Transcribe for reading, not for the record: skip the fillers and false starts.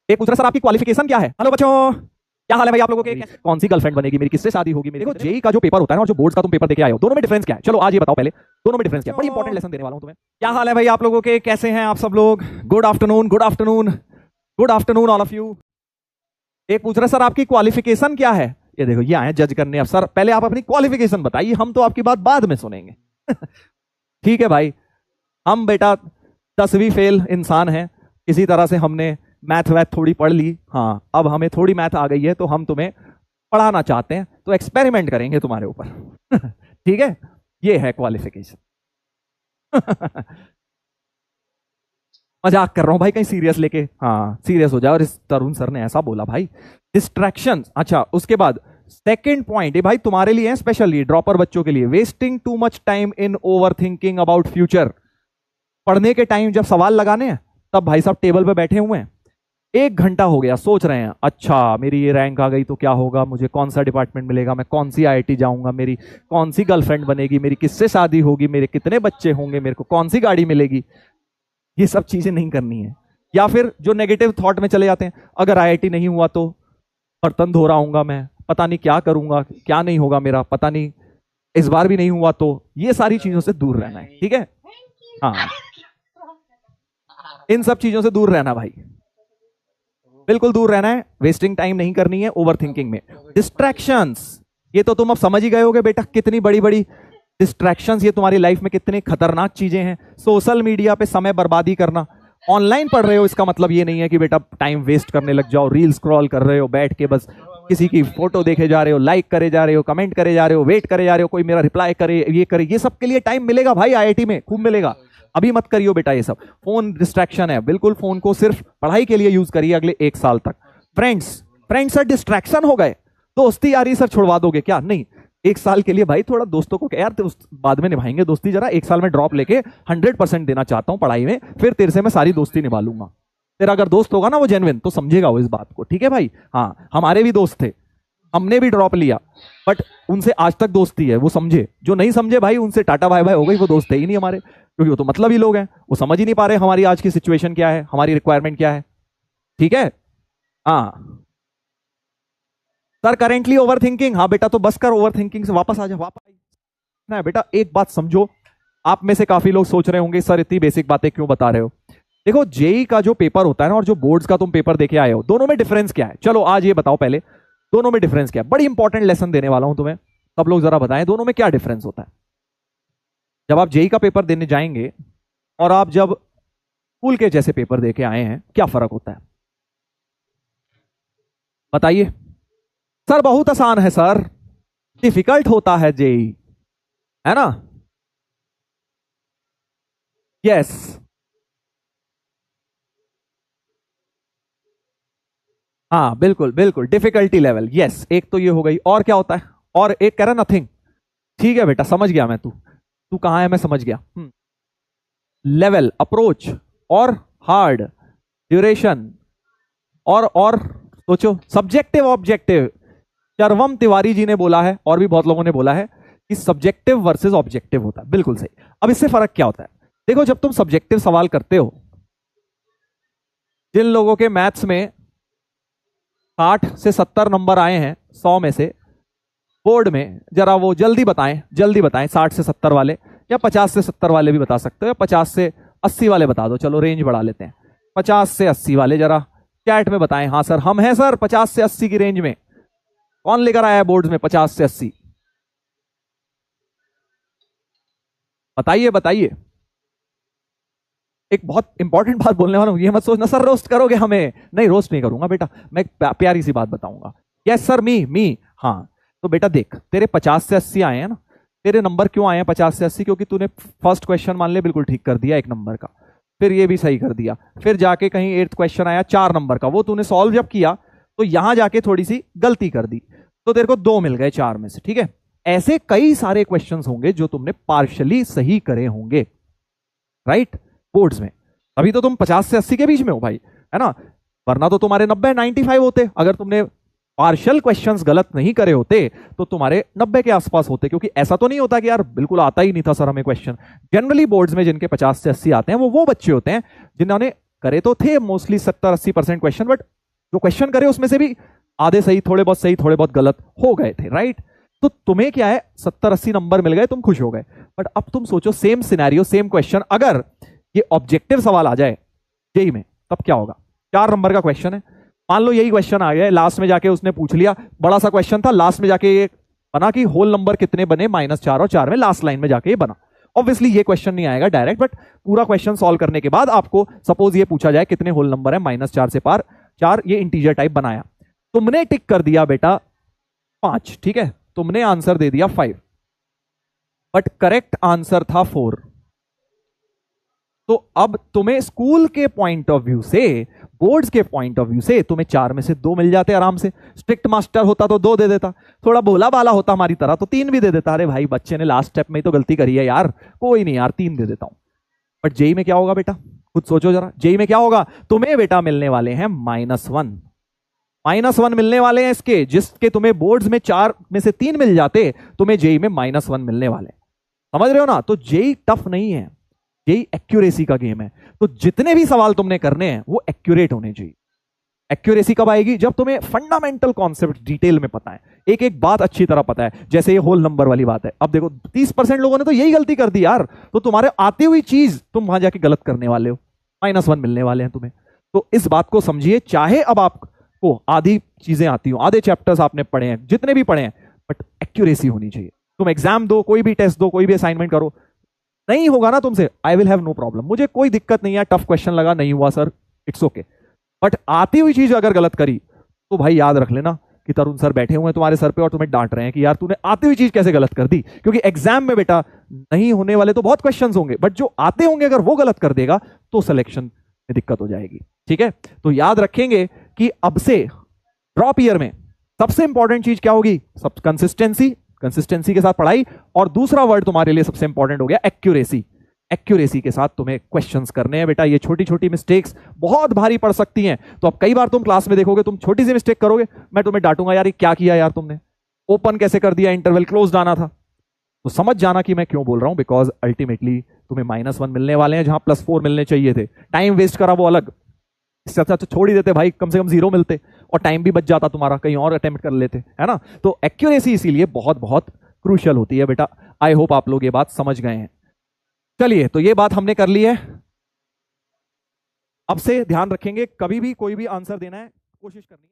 एक पूछ रहा सर आपकी क्वालिफिकेशन क्या है। हेलो बच्चों, क्या हाल है भाई आप लोगों के? कौन सी गर्लफ्रेंड बनेगी मेरी, किससे शादी होगी मेरी? देखो जेई का जो पेपर होता है ना और जो बोर्ड्स का तुम पेपर देके आए हो, दोनों में डिफरेंस क्या है? चलो आज ये बताओ पहले, दोनों में डिफरेंस क्या है? बड़ी इंपॉर्टेंट लेसन देने वाला हूं तुम्हें। क्या हाल है भाई आप लोगों के? कैसे हैं आप सब लोग? Good afternoon, good afternoon, good afternoon all of you. एक पूछ रहा सर आपकी क्वालिफिकेशन क्या है? ये देखो ये आए जज करने। अब सर पहले आप अपनी क्वालिफिकेशन बताइए, हम तो आपकी बात बाद में सुनेंगे। ठीक है भाई, हम बेटा 10वीं फेल इंसान हैं, इसी तरह से हमने मैथ वैथ थोड़ी पढ़ ली। हाँ, अब हमें थोड़ी मैथ आ गई है तो हम तुम्हें पढ़ाना चाहते हैं, तो एक्सपेरिमेंट करेंगे तुम्हारे ऊपर। ठीक है, ये है क्वालिफिकेशन। मजाक कर रहा हूं भाई, कहीं सीरियस लेके हाँ सीरियस हो जाए। और इस तरुण सर ने ऐसा बोला भाई, डिस्ट्रैक्शन। अच्छा उसके बाद सेकेंड पॉइंट, ये भाई तुम्हारे लिए है, स्पेशली ड्रॉपर बच्चों के लिए। Wasting too much time in over thinking about future. पढ़ने के टाइम जब सवाल लगाने हैं तब भाई साहब टेबल पे बैठे हुए हैं, 1 घंटा हो गया, सोच रहे हैं अच्छा मेरी ये रैंक आ गई तो क्या होगा, मुझे कौन सा डिपार्टमेंट मिलेगा, मैं कौन सी आईआईटी जाऊंगा, मेरी कौन सी गर्लफ्रेंड बनेगी, मेरी किससे शादी होगी, मेरे कितने बच्चे होंगे, मेरे को कौन सी गाड़ी मिलेगी। ये सब चीजें नहीं करनी है। या फिर जो नेगेटिव थॉट में चले जाते हैं, अगर आईआईटी नहीं हुआ तो बर्तन धो रहा हूंगा मैं, पता नहीं क्या करूंगा, क्या नहीं होगा मेरा, पता नहीं इस बार भी नहीं हुआ तो। ये सारी चीजों से दूर रहना है, ठीक है? हाँ, इन सब चीजों से दूर रहना भाई, बिल्कुल दूर रहना है। वेस्टिंग टाइम नहीं करनी है ओवर थिंकिंग में। डिस्ट्रैक्शंस, ये तो तुम अब समझ ही गए होगे बेटा, कितनी बड़ी बड़ी डिस्ट्रैक्शंस ये तुम्हारी लाइफ में कितनी खतरनाक चीजें हैं। सोशल मीडिया पे समय बर्बादी करना। ऑनलाइन पढ़ रहे हो इसका मतलब ये नहीं है कि बेटा टाइम वेस्ट करने लग जाओ, रील स्क्रॉल कर रहे हो बैठ के, बस किसी की फोटो देखे जा रहे हो, लाइक करे जा रहे हो, कमेंट करे जा रहे हो, वेट करे जा रहे हो कोई मेरा रिप्लाई करे, ये करे। ये सब के लिए टाइम मिलेगा भाई, आईआईटी में खूब मिलेगा। अभी मत करियो बेटा ये सब। फोन डिस्ट्रैक्शन है, बिल्कुल फोन को सिर्फ पढ़ाई के लिए यूज करिए अगले 1 साल तक। फ्रेंड्स सर डिस्ट्रैक्शन हो गए, दोस्ती यारी सर छुड़वा दोगे क्या? नहीं, 1 साल के लिए भाई थोड़ा दोस्तों को यार बाद में निभाएंगे दोस्ती, जरा 1 साल में ड्रॉप लेके 100% देना चाहता हूं पढ़ाई में, फिर तेरे से मैं सारी दोस्ती निभा लूंगा। तेरा अगर दोस्त होगा ना वो जेन्युइन, तो समझेगा वो इस बात को, ठीक है भाई? हाँ, हमारे भी दोस्त थे, हमने भी ड्रॉप लिया, बट उनसे आज तक दोस्ती है, वो समझे। जो नहीं समझे भाई उनसे टाटा बाय बाय हो गई, वो दोस्त है ही नहीं हमारे, क्योंकि वो तो मतलब ही लोग हैं, वो समझ ही नहीं पा रहे हमारी आज की सिचुएशन क्या है, हमारी रिक्वायरमेंट क्या है। ठीक है? हाँ सर करेंटली ओवर थिंकिंग। हाँ बेटा तो बस कर, ओवर थिंकिंग से वापस आ जा, वापस ना बेटा। एक बात समझो, आप में से काफी लोग सोच रहे होंगे सर इतनी बेसिक बातें क्यों बता रहे हो। देखो जेई का जो पेपर होता है ना और जो बोर्ड्स का तुम पेपर देके आए हो, दोनों में डिफरेंस क्या है? चलो आज ये बताओ पहले, दोनों में डिफरेंस क्या है? बड़ी इंपॉर्टेंट लेसन देने वाला हूं तुम्हें, सब लोग जरा बताएं दोनों में क्या डिफरेंस होता है। जब आप जेई का पेपर देने जाएंगे और आप जब स्कूल के जैसे पेपर देके आए हैं, क्या फर्क होता है बताइए। सर बहुत आसान है सर, डिफिकल्ट होता है जेई, है ना? यस, हाँ बिल्कुल बिल्कुल, डिफिकल्टी लेवल, यस। एक तो ये हो गई, और क्या होता है? और एक कह रहा नथिंग। ठीक है बेटा समझ गया मैं, तू तू कहां है मैं समझ गया। लेवल, अप्रोच, और हार्ड, ड्यूरेशन, और सोचो सब्जेक्टिव ऑब्जेक्टिव। चरवम तिवारी जी ने बोला है और भी बहुत लोगों ने बोला है कि सब्जेक्टिव वर्सेस ऑब्जेक्टिव होता है, बिल्कुल सही। अब इससे फर्क क्या होता है? देखो जब तुम सब्जेक्टिव सवाल करते हो, जिन लोगों के मैथ्स में 60 से 70 नंबर आए हैं 100 में से, बोर्ड में जरा वो जल्दी बताएं, जल्दी बताएं। 60 से 70 वाले, या 50 से 70 वाले भी बता सकते हो, या 50 से 80 वाले बता दो, चलो रेंज बढ़ा लेते हैं। 50 से 80 वाले जरा चैट में बताएं, हाँ सर हम हैं सर 50 से 80 की रेंज में। कौन लेकर आया है बोर्ड में 50 से 80? बताइए बताइए। एक बहुत इंपॉर्टेंट बात बोलने वाला हूं, ये मत सोचना सर रोस्ट करोगे हमें, नहीं रोस्ट नहीं करूंगा बेटा, मैं प्यारी सी बात बताऊंगा। यस सर, मी हाँ। तो बेटा देख, तेरे 50 से 80 आए हैं ना, तेरे नंबर क्यों आए हैं 50 से 80? क्योंकि तूने फर्स्ट क्वेश्चन मान ले बिल्कुल ठीक कर दिया 1 नंबर का, फिर ये भी सही कर दिया, फिर जाके कहीं 8th क्वेश्चन आया 4 नंबर का, वो तूने सॉल्व जब किया तो यहां जाके थोड़ी सी गलती कर दी, तो तेरे को 2 मिल गए 4 में से, ठीक है? ऐसे कई सारे क्वेश्चन होंगे जो तुमने पार्शियली सही करे होंगे, राइट? बोर्ड्स में अभी तो तुम 50 से 80 के बीच में हो भाई, है ना? वरना तो तुम्हारे 90-95 होते। अगर तुमने पार्शियल क्वेश्चंस गलत नहीं करे होते तो तुम्हारे 90 के आसपास होते, क्योंकि ऐसा तो नहीं होता कि यार बिल्कुल आता ही नहीं था सर हमें क्वेश्चन। जनरली बोर्ड्स में जिनके 50 से 80 आते हैं वो बच्चे होते हैं जिन्होंने करे तो थे मोस्टली 70-80% क्वेश्चन, बट जो क्वेश्चन करे उसमें से भी आधे सही, थोड़े बहुत सही, थोड़े बहुत गलत हो गए थे, राइट? तो तुम्हें क्या है, 70-80 नंबर मिल गए, तुम खुश हो गए। बट अब तुम सोचो सेम सिनेरियो, सेम क्वेश्चन, अगर ये ऑब्जेक्टिव सवाल आ जाए जेई में, तब क्या होगा? 4 नंबर का क्वेश्चन है, मान लो यही क्वेश्चन आ गया, लास्ट में जाके उसने पूछ लिया, बड़ा सा क्वेश्चन था, लास्ट में जाके ये बना कि होल नंबर कितने बने, -4, और 4 में लास्ट लाइन में जाके ये बना। ऑब्वियसली ये क्वेश्चन नहीं आएगा डायरेक्ट, बट पूरा क्वेश्चन सॉल्व करने के बाद आपको सपोज ये पूछा जाए कितने होल नंबर है, -4 से पार 4, ये इंटीजर टाइप बनाया, तुमने टिक कर दिया बेटा 5, ठीक है, तुमने आंसर दे दिया 5, बट करेक्ट आंसर था 4। तो अब तुम्हें स्कूल के पॉइंट ऑफ व्यू से, बोर्ड्स के पॉइंट ऑफ व्यू से, तुम्हें 4 में से 2 मिल जाते आराम से। स्ट्रिक्ट मास्टर होता तो 2 दे देता, थोड़ा भोला बाला होता हमारी तरह तो 3 भी दे देता, अरे भाई बच्चे ने लास्ट स्टेप में ही तो गलती करी है यार, कोई नहीं यार 3 दे देता हूं। बट जेई में क्या होगा बेटा, खुद सोचो जरा, जेई में क्या होगा? तुम्हें बेटा मिलने वाले हैं -1, -1 मिलने वाले हैं इसके, जिसके तुम्हें बोर्ड्स में 4 में से 3 मिल जाते, तुम्हें जेई में -1 मिलने वाले। समझ रहे हो ना? तो जेई टफ नहीं है, जेई एक्यूरेसी का गेम है। तो जितने भी सवाल तुमने करने हैं वो एक्यूरेट होने चाहिए। एक्यूरेसी कब आएगी? जब तुम्हें फंडामेंटल कॉन्सेप्ट डिटेल में पता है, एक एक बात अच्छी तरह पता है। जैसे ये होल नंबर वाली बात है, अब देखो 30% लोगों ने तो यही गलती कर दी यार, तो तुम्हारे आती हुई चीज तुम वहां जाके गलत करने वाले हो, -1 मिलने वाले हैं तुम्हें। तो इस बात को समझिए, चाहे अब आपको आधी चीजें आती हो, आधे चैप्टर्स आपने पढ़े हैं, जितने भी पढ़े हैं, बट एक्यूरेसी होनी चाहिए। तुम एग्जाम दो, कोई भी टेस्ट दो, कोई भी असाइनमेंट करो, नहीं होगा ना तुमसे, I will have no problem, मुझे कोई दिक्कत नहीं है, टफ क्वेश्चन लगा नहीं हुआ सर, इट्स ओके। बट आती हुई चीज अगर गलत करी तो भाई याद रख लेना कि तरुण सर बैठे हुए हैं तुम्हारे सर पे और तुम्हें डांट रहे हैं कि यार तूने आती हुई चीज कैसे गलत कर दी। क्योंकि एग्जाम में बेटा नहीं होने वाले तो बहुत क्वेश्चंस होंगे, बट जो आते होंगे अगर वो गलत कर देगा तो सिलेक्शन में दिक्कत हो जाएगी। ठीक है, तो याद रखेंगे कि अब से ड्रॉप ईयर में सबसे इंपॉर्टेंट चीज क्या होगी? सब कंसिस्टेंसी, कंसिस्टेंसी के साथ पढ़ाई, और दूसरा वर्ड तुम्हारे लिए सबसे इंपॉर्टेंट हो गया एक्यूरेसी। एक्यूरेसी के साथ तुम्हें क्वेश्चंस करने हैं बेटा। ये छोटी छोटी मिस्टेक्स बहुत भारी पड़ सकती हैं, तो अब कई बार तुम क्लास में देखोगे, तुम छोटी सी मिस्टेक करोगे, मैं तुम्हें डांटूंगा, यार ये क्या किया यार तुमने, ओपन कैसे कर दिया, इंटरवल क्लोज आना था। तो समझ जाना कि मैं क्यों बोल रहा हूं, बिकॉज अल्टीमेटली तुम्हें -1 मिलने वाले हैं जहां +4 मिलने चाहिए थे। टाइम वेस्ट करा वो अलग, इससे अच्छा तो छोड़ ही देते भाई, कम से कम 0 मिलते और टाइम भी बच जाता तुम्हारा, कहीं और अटेम्प्ट कर लेते, है ना। तो एक्यूरेसी इसीलिए बहुत बहुत क्रूशियल होती है बेटा। आई होप आप लोग ये बात समझ गए हैं। चलिए, तो ये बात हमने कर ली है। अब से ध्यान रखेंगे, कभी भी कोई भी आंसर देना है कोशिश करनी है